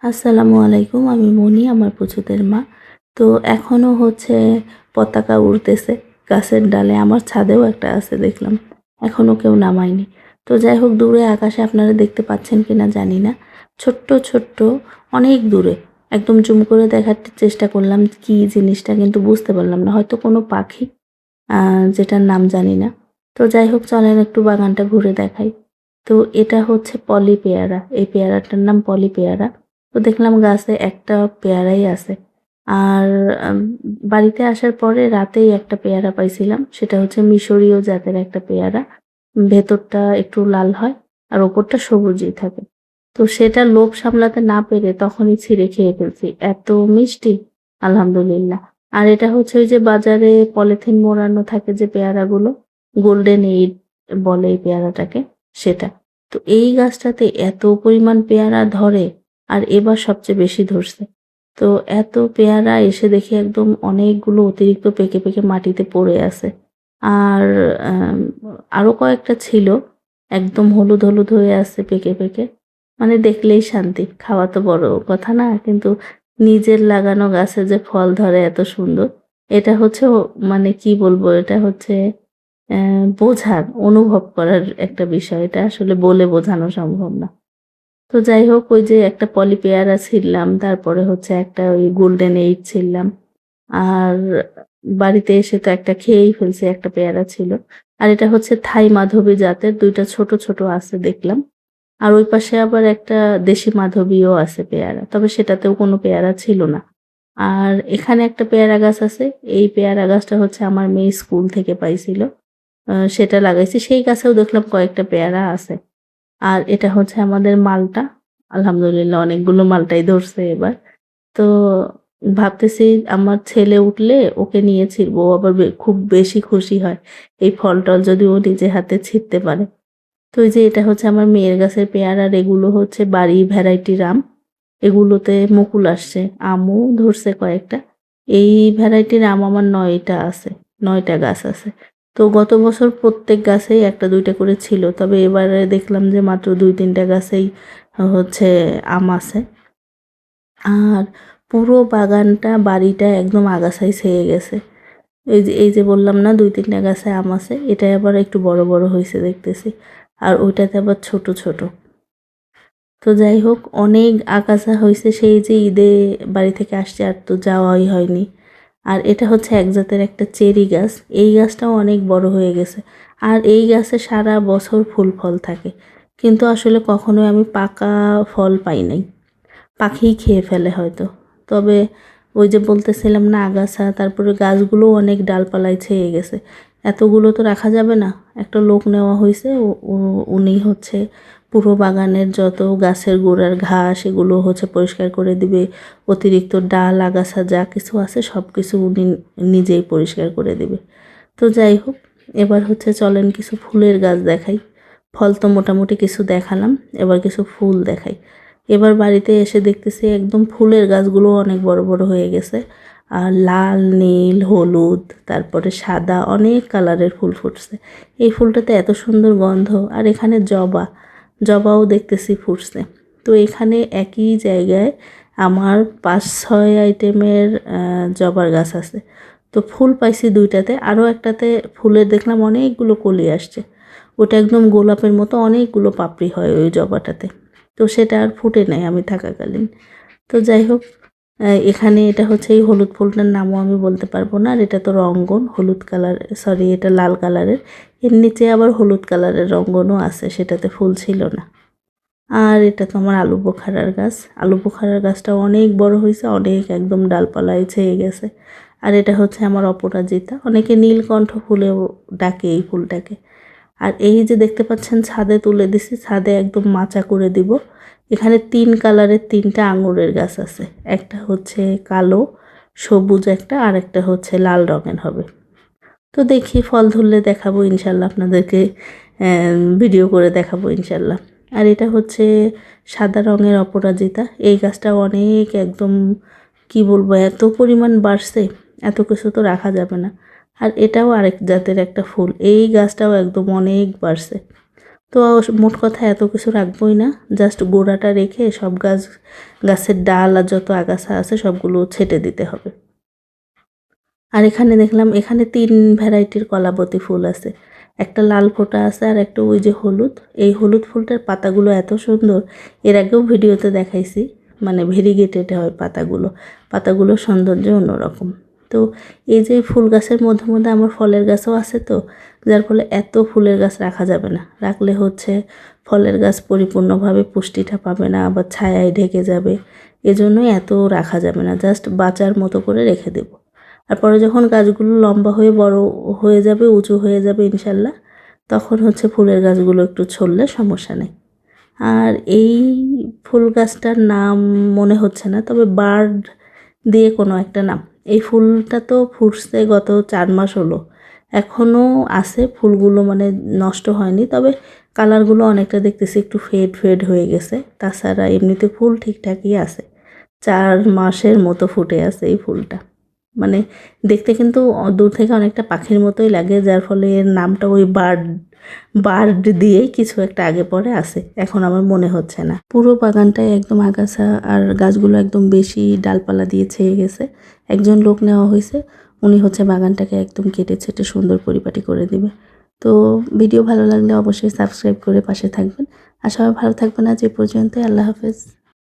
আসসালামু আলাইকুম। আমি মনি, আমার পুচুদের মা। তো এখনো পতাকা উড়তেছে গাছের ডালে। আমার ছাদেও একটা আছে দেখলাম। এখনো কেউ নামায়নি। তো যাই হোক, দূরে আকাশে আপনারা দেখতে পাচ্ছেন কিনা জানি না। ছোট্ট, ছোট্ট অনেক দূরে। একদম জুম করে দেখার চেষ্টা করলাম কি জিনিসটা, কিন্তু বুঝতে পারলাম না। হয়তো কোনো পাখি, যেটার নাম জানি না। তো যাই হোক, চলেন একটু বাগানটা ঘুরে দেখাই। তো এটা হচ্ছে পলি পেয়ারা। এই পেয়ারাটার নাম পলি পেয়ারা। তো দেখলাম গাছে একটা পেয়ারাই আছে। আর আম বাড়িতে আসার পরে রাতেই একটা পেয়ারা পাইছিলাম। সেটা হচ্ছে মিশরীয় জাতের একটা পেয়ারা। ভেতরটা একটু লাল হয় আর ওপরটা সবুজই থাকে। তো সেটা লোভ সামলাতে না পেরে তখনই ছিঁড়ে খেয়ে ফেলছি। এত মিষ্টি! আলহামদুলিল্লাহ। আর এটা হচ্ছে ওই যে বাজারে পলিথিন মোড়ানো থাকে যে পেয়ারাগুলো, গোল্ডেন এইড বলে এই পেয়ারাটাকে, সেটা। তো এই গাছটাতে এত পরিমাণ পেয়ারা ধরে, আর এবার সবচেয়ে বেশি ধরছে। তো এত পেয়ারা এসে দেখি একদম অনেকগুলো অতিরিক্ত পেকে, পেকে মাটিতে পড়ে আছে। আর আম আরো কয়েকটা ছিল, একদম হলুদ, হলুদ হয়ে আছে পেকে, পেকে। মানে দেখলেই শান্তি। খাওয়া তো বড় কথা না, কিন্তু নিজের লাগানো গাছে যে ফল ধরে এত সুন্দর, এটা হচ্ছে মানে কি বলবো, এটা হচ্ছে বোঝার, অনুভব করার একটা বিষয়। এটা আসলে বলে বোঝানো সম্ভব না। তো যাই হোক, ওই যে একটা পলি পেয়ারা ছিললাম, তারপরে হচ্ছে একটা ওই গোল্ডেন এইড ছিললাম। আর বাড়িতে এসে তো একটা খেয়েই ফেলছি, একটা পেয়ারা ছিল। আর এটা হচ্ছে থাই মাধবী জাতের, ২ টা ছোট, ছোট আছে দেখলাম। আর ওই পাশে আবার একটা দেশি মাধবীও আছে পেয়ারা। তবে সেটাতেও কোনো পেয়ারা ছিল না। আর এখানে একটা পেয়ারা গাছ আছে। এই পেয়ারা গাছটা হচ্ছে আমার মেয়ে স্কুল থেকে পাইছিল। সেটা লাগাইছি। সেই গাছেও দেখলাম কয়েকটা পেয়ারা আছে। আর এটা হচ্ছে আমাদের মালটা। আলহামদুলিল্লাহ অনেকগুলো মালটাই ধরছে এবার। তো ভাবতেছি আমার ছেলে উঠলে ওকে নিয়ে ছিঁড়বো। ও আবার খুব বেশি খুশি হয় এই ফল-টল যদি ও নিজে হাতে ছিঁড়তে পারে। তো এই যে এটা হচ্ছে আমার মেয়ের গাছের পেয়ারা, আর এগুলো হচ্ছে বাড়ি ভ্যারাইটির আম। এগুলোতে মুকুল আসছে। আমও ধরছে কয়েকটা। এই ভ্যারাইটির আম আমার ৯ টা আছে। ৯ টা গাছ আছে। তো গত বছর প্রত্যেক গাছেই ১ টা ২ টা করে ছিল। তবে এবারে দেখলাম যে মাত্র ২-৩ টা গাছেই হচ্ছে আম আছে। আর পুরো বাগানটা, বাড়িটা একদম আগাছায় ছেয়ে গেছে। এই যে বললাম না ২-৩ টা গাছে আম আছে, এটাই আবার একটু বড়, বড় হইছে দেখতেছি। আর ওইটাতে আবার ছোট, ছোট। তো যাই হোক, অনেক আগাছা হইছে সেই যে ঈদে বাড়ি থেকে আসছি, আর তো যাওয়াই হয়নি। আর এটা হচ্ছে এক জাতের একটা চেরি গাছ। এই গাছটাও অনেক বড় হয়ে গেছে। আর এই গাছে সারা বছর ফুল ফল থাকে। কিন্তু আসলে কখনোই আমি পাকা ফল পাই নাই। পাখিই খেয়ে ফেলে হয়তো। তবে ওই যে বলতেছিলাম না আগাছা, তারপরে গাছগুলোও অনেক ডালপালায় ছেয়ে গেছে। এতগুলো তো রাখা যাবে না। একটা লোক নেওয়া হইছে। উনি হচ্ছে পুরো বাগানের যত গাছের গোড়ার ঘাস এগুলো হচ্ছে পরিষ্কার করে দিবে। অতিরিক্ত ডাল, আগাছা যা কিছু আছে সবকিছু উনি নিজেই পরিষ্কার করে দিবে। তো যাই হোক, এবার হচ্ছে চলেন কিছু ফুলের গাছ দেখাই। ফল তো মোটামুটি কিছু দেখালাম, এবার কিছু ফুল দেখাই। এবার বাড়িতে এসে দেখতেছি একদম ফুলের গাছগুলো অনেক বড় বড় হয়ে গেছে। আর লাল, নীল, হলুদ, তারপরে সাদা, অনেক কালারের ফুল ফুটছে। এই ফুলটাতে এত সুন্দর গন্ধ। আর এখানে জবা, জবাও দেখতেছি ফুটছে। তো এখানে একই জায়গায় আমার ৫-৬ আইটেমের জবার গাছ আছে। তো ফুল পাইছি ২ টাতে, আরও একটাতে ফুলের দেখলাম অনেকগুলো কলি আসছে। ওটা একদম গোলাপের মতো অনেকগুলো পাপড়ি হয় ওই জবাটাতে। তো সেটা আর ফুটে নাই আমি থাকাকালীন। তো যাই হোক, এখানে এটা হচ্ছে এই হলুদ ফুলটার নামও আমি বলতে পারবো না। আর এটা তো রঙ্গন, হলুদ কালার, সরি এটা লাল কালারের। এর নিচে আবার হলুদ কালারের রঙ্গনও আছে, সেটাতে ফুল ছিল না। আর এটা তো আমার আলু বোখারার গাছ। আলু বোখারার গাছটা অনেক বড় হয়েছে, অনেক একদম ডালপালায় ছেয়ে গেছে। আর এটা হচ্ছে আমার অপরাজিতা, অনেকে নীলকণ্ঠ ফুলেও ডাকে এই ফুলটাকে। আর এই যে দেখতে পাচ্ছেন ছাদে তুলে দিছি, ছাদে একদম মাচা করে দিব। এখানে ৩ কালারের ৩টা আঙুরের গাছ আছে। একটা হচ্ছে কালো, সবুজ একটা, আর একটা হচ্ছে লাল রঙের হবে। তো দেখি ফল ধরলে দেখাবো ইনশাল্লাহ আপনাদেরকে, ভিডিও করে দেখাবো ইনশাল্লাহ। আর এটা হচ্ছে সাদা রঙের অপরাজিতা। এই গাছটা অনেক একদম কি বলবো, এত পরিমাণ বাড়ছে, এত কিছু তো রাখা যাবে না। আর এটাও আরেক জাতের একটা ফুল। এই গাছটাও একদম অনেক বাড়ছে। তো মোট কথা এত কিছু রাখবোই না, জাস্ট গোড়াটা রেখে সব গাছের ডাল আর যত আগাছা আছে সবগুলো ছেটে দিতে হবে। আর এখানে দেখলাম এখানে 3 ভ্যারাইটির কলাবতী ফুল আছে, একটা লাল ফোঁটা আছে আর একটা ওই যে হলুদ। এই হলুদ ফুলটার পাতাগুলো এত সুন্দর, এর আগেও ভিডিওতে দেখাইছি, মানে ভেরিগেটেড হয় পাতাগুলোর সৌন্দর্য অন্যরকম। তো এই যে ফুল গাছের মধ্যে মধ্যে আমার ফলের গাছও আছে, তো যার ফলে এত ফুলের গাছ রাখা যাবে না, রাখলে হচ্ছে ফলের গাছ পরিপূর্ণভাবে পুষ্টিটা পাবে না, আবার ছায়ায় ঢেকে যাবে, এজন্যই এত রাখা যাবে না, জাস্ট বাঁচার মতো করে রেখে দেব। আর পরে যখন গাছগুলো লম্বা হয়ে বড় হয়ে যাবে, উঁচু হয়ে যাবে ইনশাল্লাহ, তখন হচ্ছে ফুলের গাছগুলো একটু ছড়লে সমস্যা নেই। আর এই ফুল গাছটার নাম মনে হচ্ছে না, তবে বার্ড দিয়ে কোনো একটা নাম। এই ফুলটা তো ফুটছে গত 4 মাস হলো, এখনও আছে ফুলগুলো, মানে নষ্ট হয়নি, তবে কালারগুলো অনেকটা দেখতেছি একটু ফেড হয়ে গেছে। তাছাড়া এমনিতে ফুল ঠিকঠাকই আছে, 4 মাসের মতো ফুটে আছে এই ফুলটা। মানে দেখতে কিন্তু দূর থেকে অনেকটা পাখির মতোই লাগে, যার ফলে এর নামটা ওই বার্ড দিয়েই কিছু একটা আগে পরে আছে, এখন আমার মনে হচ্ছে না। পুরো বাগানটায় একদম আগাছা আর গাছগুলো একদম বেশি ডালপালা দিয়ে ছেয়ে গেছে। একজন লোক নেওয়া হয়েছে, উনি হচ্ছে বাগানটাকে একদম কেটে ছেটে সুন্দর পরিপাটি করে দিবে। তো ভিডিও ভালো লাগলে অবশ্যই সাবস্ক্রাইব করে পাশে থাকবেন, আর সবাই ভালো থাকবেন। আজ এই পর্যন্তই, আল্লাহ হাফেজ।